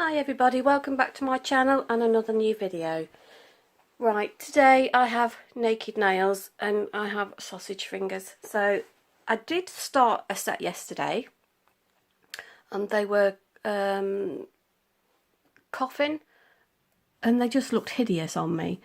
Hi everybody, welcome back to my channel and another new video. Right, today I have naked nails and I have sausage fingers. So I did start a set yesterday and they were coughing and they just looked hideous on me.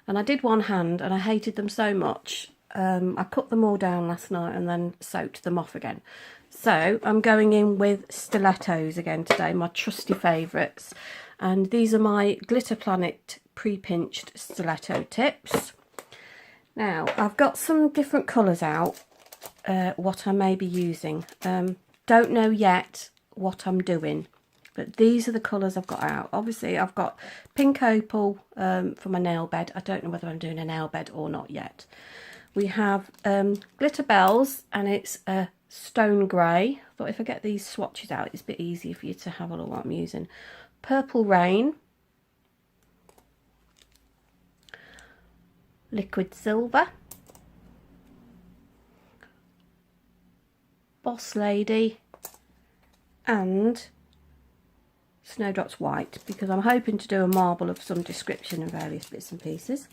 And I did one hand and I hated them so much. I cut them all down last night and then soaked them off again. So I'm going in with stilettos again today, my trusty favourites. And these are my Glitter Planet pre-pinched stiletto tips. Now, I've got some different colours out, what I may be using. Don't know yet what I'm doing, but these are the colours I've got out. Obviously, I've got pink opal for my nail bed. I don't know whether I'm doing a nail bed or not yet. We have glitter bells, and it's a stone grey. But if I get these swatches out, it's a bit easier for you to have a look what I'm using. Purple rain, liquid silver, boss lady, and Snowdrops white, because I'm hoping to do a marble of some description and various bits and pieces.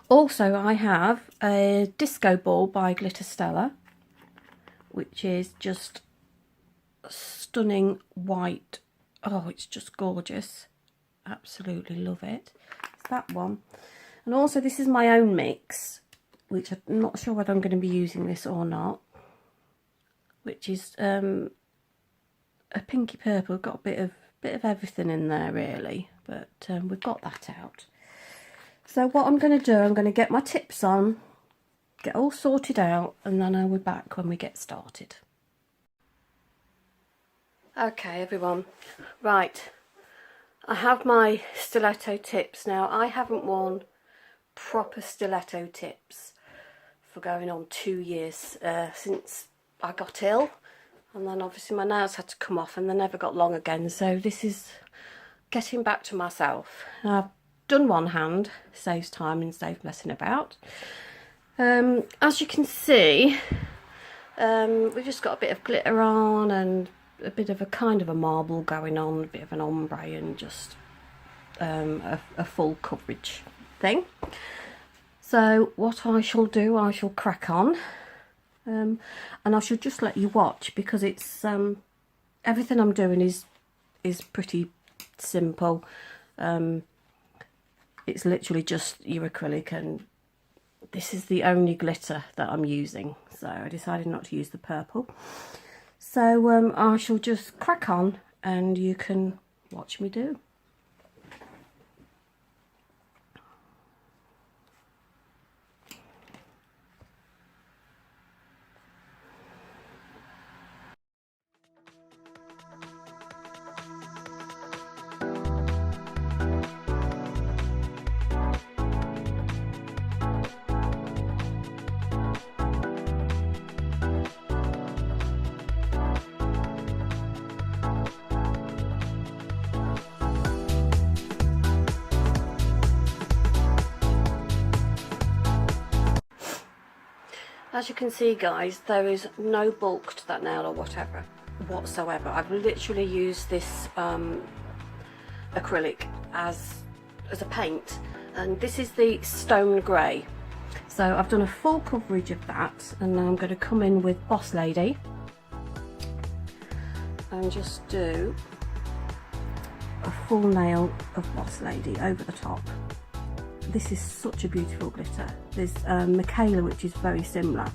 Also, I have a disco ball by Glitter Stella, which is just stunning white. Oh, it's just gorgeous. Absolutely love it. It's that one. And also, this is my own mix, which I'm not sure whether I'm going to be using this or not, which is a pinky purple. We've got a bit of everything in there really, but we've got that out. So what I'm going to do, I'm going to get my tips on, get all sorted out, and then I'll be back when we get started. Okay everyone, right, I have my stiletto tips now. I haven't worn proper stiletto tips for going on 2 years since I got ill, and then obviously my nails had to come off and they never got long again, so this is getting back to myself. I've done one hand, saves time and saves messing about. As you can see, we've just got a bit of glitter on and a bit of a kind of a marble going on, a bit of an ombre, and just a full coverage thing. So what I shall do, I shall crack on, and I shall just let you watch, because it's everything I'm doing is pretty simple. It's literally just your acrylic, and this is the only glitter that I'm using, so I decided not to use the purple. So I shall just crack on and you can watch me do. As you can see guys, there is no bulk to that nail or whatsoever. I've literally used this acrylic as a paint, and this is the stone grey. So I've done a full coverage of that, and now I'm going to come in with Boss Lady and just do a full nail of Boss Lady over the top. This is such a beautiful glitter. There's Michaela, which is very similar.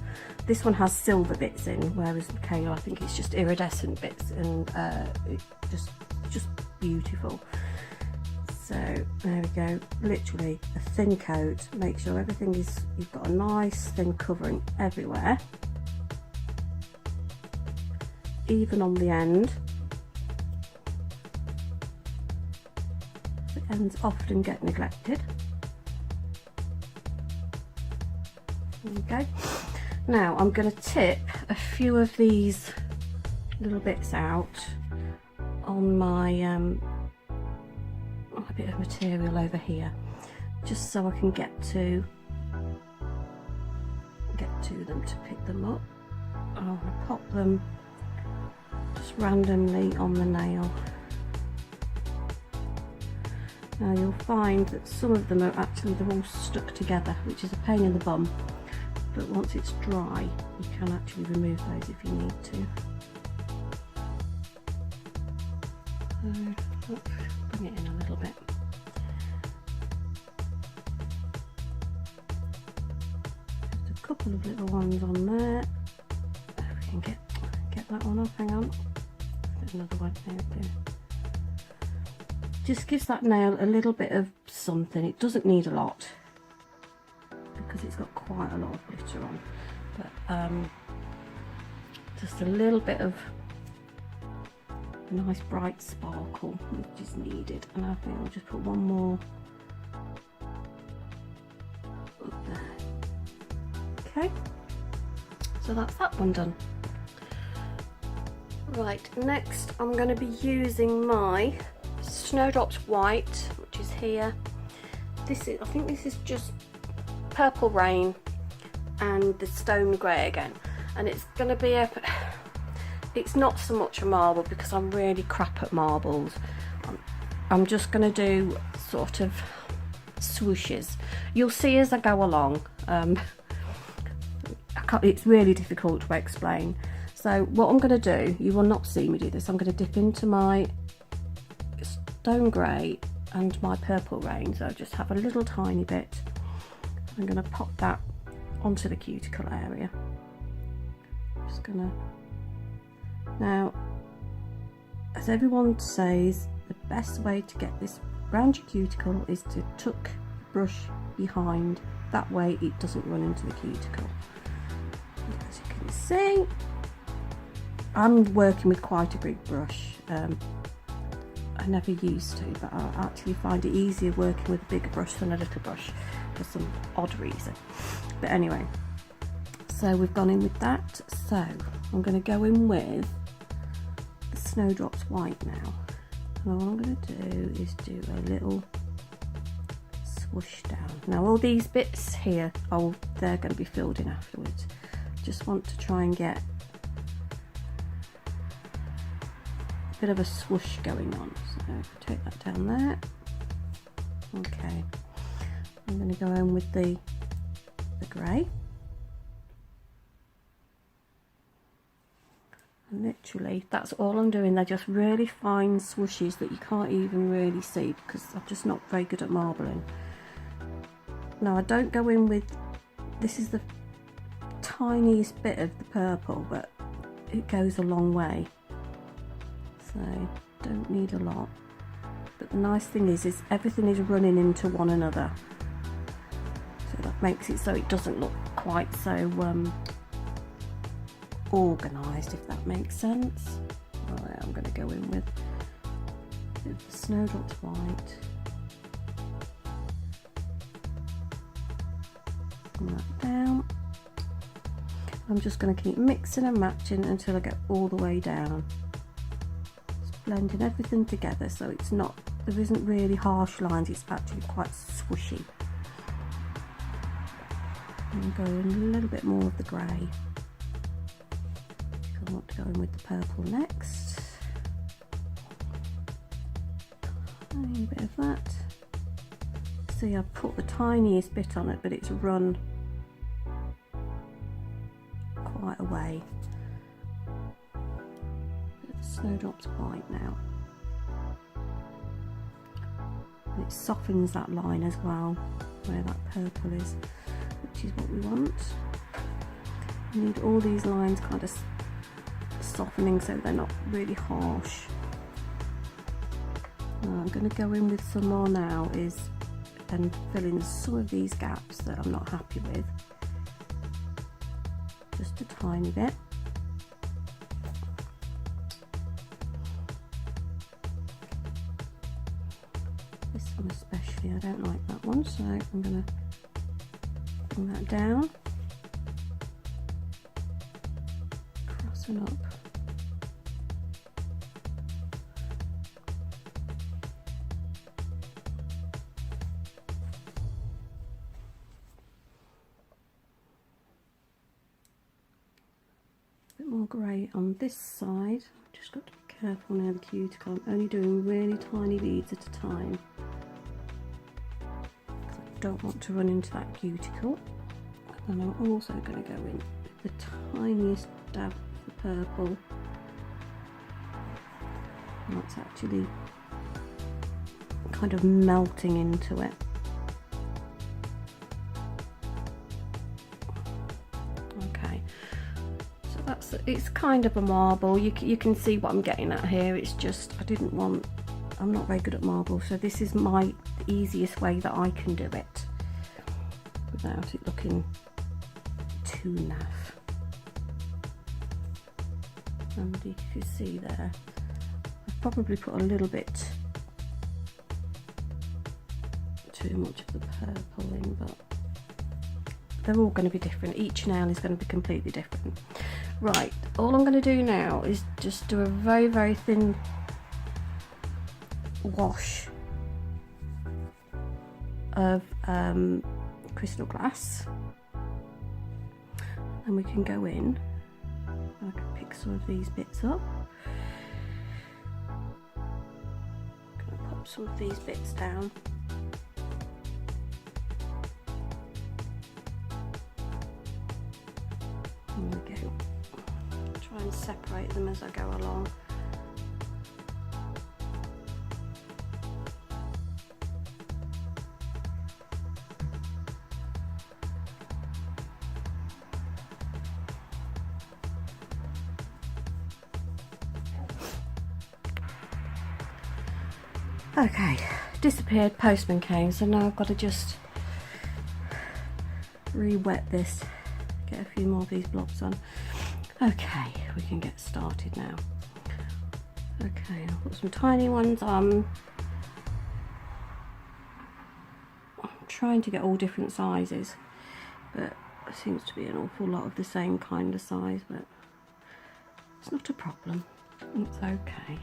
This one has silver bits in, whereas Michaela, I think it's just iridescent bits, and it's just beautiful. So there we go, literally a thin coat. Make sure everything is, you've got a nice thin covering everywhere, even on the end. The ends often get neglected. There we go. Now I'm going to tip a few of these little bits out on my a bit of material over here, just so I can get to them to pick them up. I'm going to pop them just randomly on the nail. Now you'll find that some of them are actually, they're all stuck together, which is a pain in the bum, but once it's dry you can actually remove those if you need to. Bring it in a little bit. Just a couple of little ones on there. If we can get that one off, hang on. Another one, there we go. Just gives that nail a little bit of something. It doesn't need a lot because it's got quite a lot of glitter on, but just a little bit of a nice bright sparkle which is needed. And I think I'll just put one more up there. Okay, so that's that one done. Right, next I'm going to be using my Snowdrops white, which is here. This is, I think this is just Purple Rain and the Stone Grey again, and it's going to be a, it's not so much a marble because I'm really crap at marbles. I'm just going to do sort of swooshes. You'll see as I go along. It's really difficult to explain. So what I'm going to do, you will not see me do this, I'm going to dip into my Stone Grey and my Purple Rain, so just have a little tiny bit. I'm going to pop that onto the cuticle area. Just going to, now as everyone says, the best way to get this around your cuticle is to tuck the brush behind, that way it doesn't run into the cuticle. As you can see, I'm working with quite a big brush. I never used to, but I actually find it easier working with a bigger brush than a little brush for some odd reason. But anyway, so we've gone in with that. So I'm going to go in with the Snowdrops white now. And all I'm going to do is do a little swoosh down. Now all these bits here, they're going to be filled in afterwards. Just want to try and get a bit of a swoosh going on. So take that down there. Okay, I'm going to go in with the grey. And literally, that's all I'm doing. They're just really fine swooshes that you can't even really see because I'm just not very good at marbling. Now I don't go in with, this is the tiniest bit of the purple, but it goes a long way. So don't need a lot, but the nice thing is everything is running into one another, so that makes it so it doesn't look quite so organised, if that makes sense. Right, I'm going to go in with the Snowdrops white, bring that down. I'm just going to keep mixing and matching until I get all the way down. Blending everything together so it's not, there isn't really harsh lines, it's actually quite swooshy. And go in a little bit more of the grey. I want to go in with the purple next. A bit of that. See, I've put the tiniest bit on it, but it's run quite a way. Snowdrops white now. And it softens that line as well, where that purple is, which is what we want. We need all these lines kind of softening so they're not really harsh. Now I'm going to go in with some more now and fill in some of these gaps that I'm not happy with. Just a tiny bit. This one especially, I don't like that one, so I'm going to bring that down, crossing up. A bit more grey on this side. I've just got to be careful near the cuticle. I'm only doing really tiny beads at a time. don't want to run into that cuticle. And then I'm also going to go in with the tiniest dab of the purple. And that's actually kind of melting into it. Okay, so that's, it's kind of a marble. You can see what I'm getting at here. It's just, I'm not very good at marble, so this is the easiest way that I can do it without it looking too naff. And you can see there, I've probably put a little bit too much of the purple in, but they're all going to be different. Each nail is going to be completely different. Right, all I'm going to do now is just do a very, very thin wash of crystal glass, and we can go in. I can pick some of these bits up. I'm going to pop some of these bits down. There we go. Try and separate them as I go along. Okay, disappeared, postman came, so now I've got to just re-wet this, get a few more of these blobs on. Okay, we can get started now. Okay, I'll put some tiny ones on. I'm trying to get all different sizes, but there seems to be an awful lot of the same kind of size, but it's not a problem, it's okay.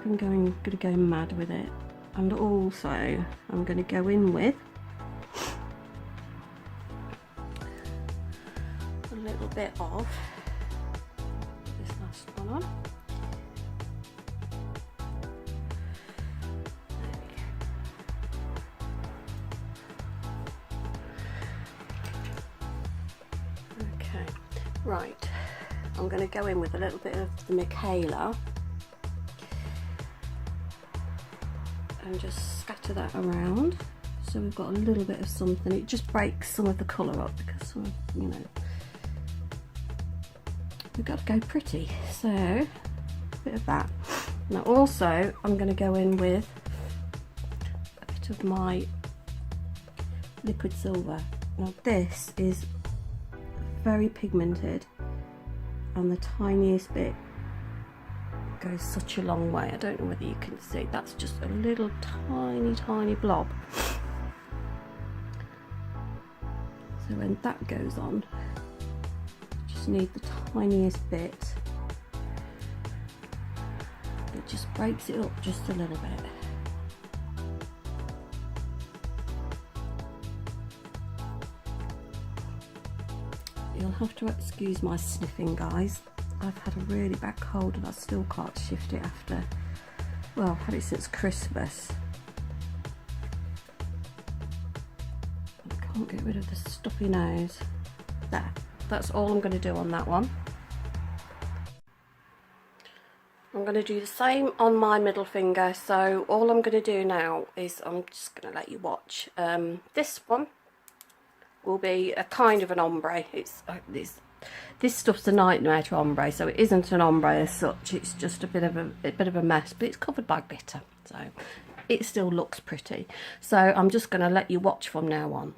I'm going to go mad with it, and also I'm going to go in with a little bit of this last one on. There we go. Okay, right, I'm going to go in with a little bit of the Michaela and just scatter that around, so we've got a little bit of something. It just breaks some of the colour up, because some of, you know, we've got to go pretty, so a bit of that. Now also I'm going to go in with a bit of my liquid silver. Now this is very pigmented, and the tiniest bit goes such a long way. I don't know whether you can see, that's just a little tiny blob. So when that goes on, just need the tiniest bit. It just breaks it up just a little bit. You'll have to excuse my sniffing, guys. I've had a really bad cold and I still can't shift it after, well, I've had it since Christmas. I can't get rid of the stuffy nose. There, that's all I'm going to do on that one. I'm going to do the same on my middle finger, so all I'm going to do now is I'm just going to let you watch. This one will be a kind of an ombre. This stuff's a nightmare to ombre, so it isn't an ombre as such. It's just a bit of a mess, but it's covered by glitter, so it still looks pretty. So I'm just going to let you watch from now on.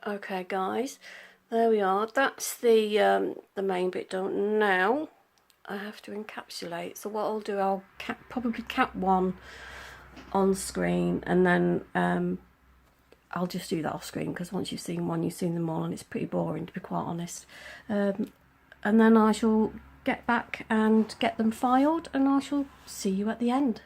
Okay guys, there we are. That's the main bit done. Now I have to encapsulate. So what I'll do, I'll probably cap one on screen, and then I'll just do that off screen, because once you've seen one, you've seen them all, and it's pretty boring, to be quite honest. And then I shall get back and get them filed, and I shall see you at the end.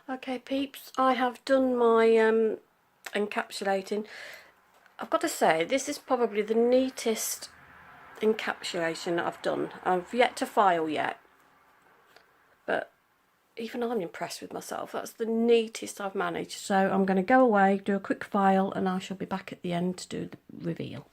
Okay peeps, I have done my encapsulating. I've got to say, this is probably the neatest encapsulation that I've done. I've yet to file yet, but even I'm impressed with myself. That's the neatest I've managed. So I'm going to go away, do a quick file, and I shall be back at the end to do the reveal.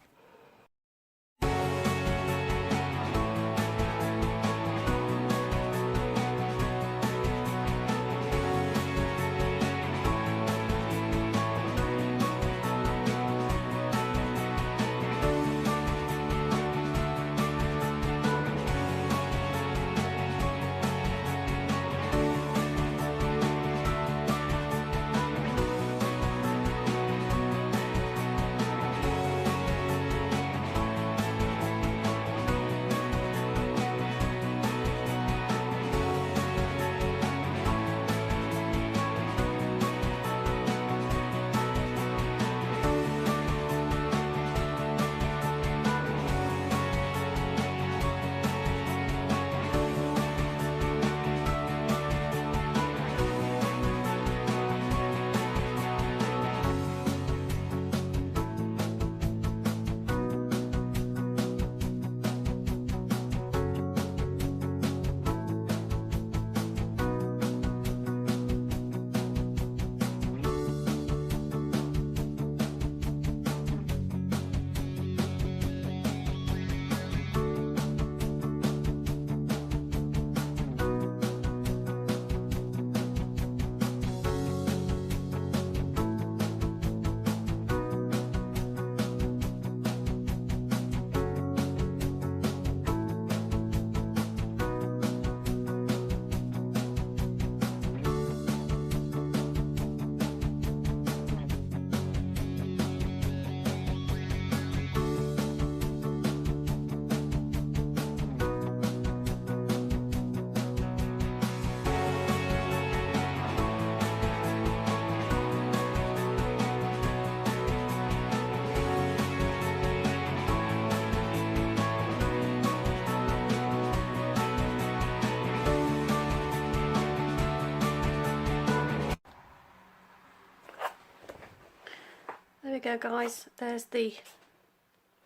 There we go guys, there's the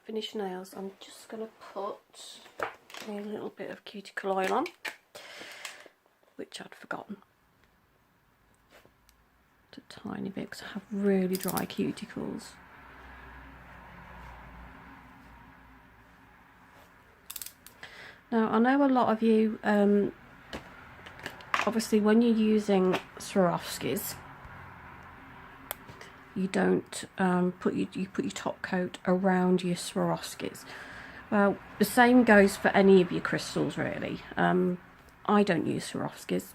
finished nails. I'm just going to put a little bit of cuticle oil on, which I'd forgotten. A tiny bit, because I have really dry cuticles. Now I know a lot of you, obviously when you're using Swarovskis, you don't put your top coat around your Swarovskis. Well, the same goes for any of your crystals really. I don't use Swarovskis.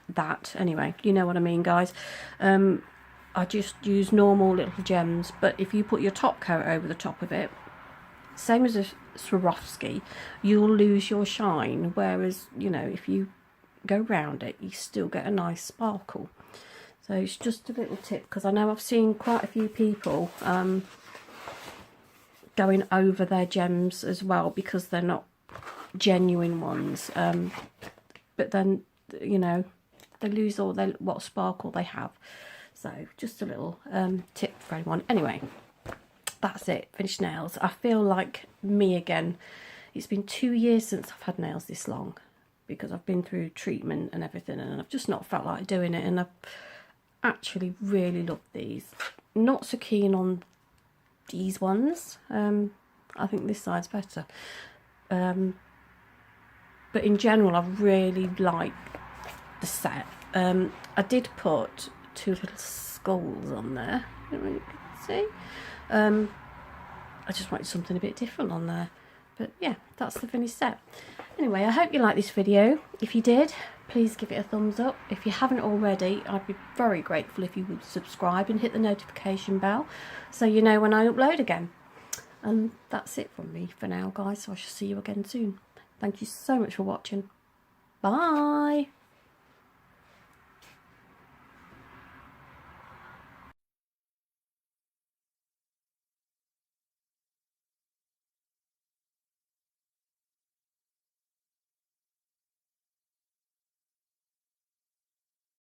That anyway, you know what I mean guys. I just use normal little gems, but if you put your top coat over the top of it, same as a Swarovski, you'll lose your shine, whereas, you know, if you go round it, you still get a nice sparkle. So it's just a little tip, because I know I've seen quite a few people going over their gems as well, because they're not genuine ones, but then, you know, they lose all their what sparkle they have. So just a little tip for anyone. Anyway, that's it, finished nails. I feel like me again. It's been 2 years since I've had nails this long, because I've been through treatment and everything, and I've just not felt like doing it, and I've actually really love these. Not so keen on these ones. I think this side's better. but in general I really like the set. I did put 2 little skulls on there, I don't know if you can see. I just wanted something a bit different on there, but yeah, that's the finished set. Anyway, I hope you liked this video. If you did, please give it a thumbs up. If you haven't already, I'd be very grateful if you would subscribe and hit the notification bell so you know when I upload again. And that's it from me for now, guys, so I shall see you again soon. Thank you so much for watching. Bye!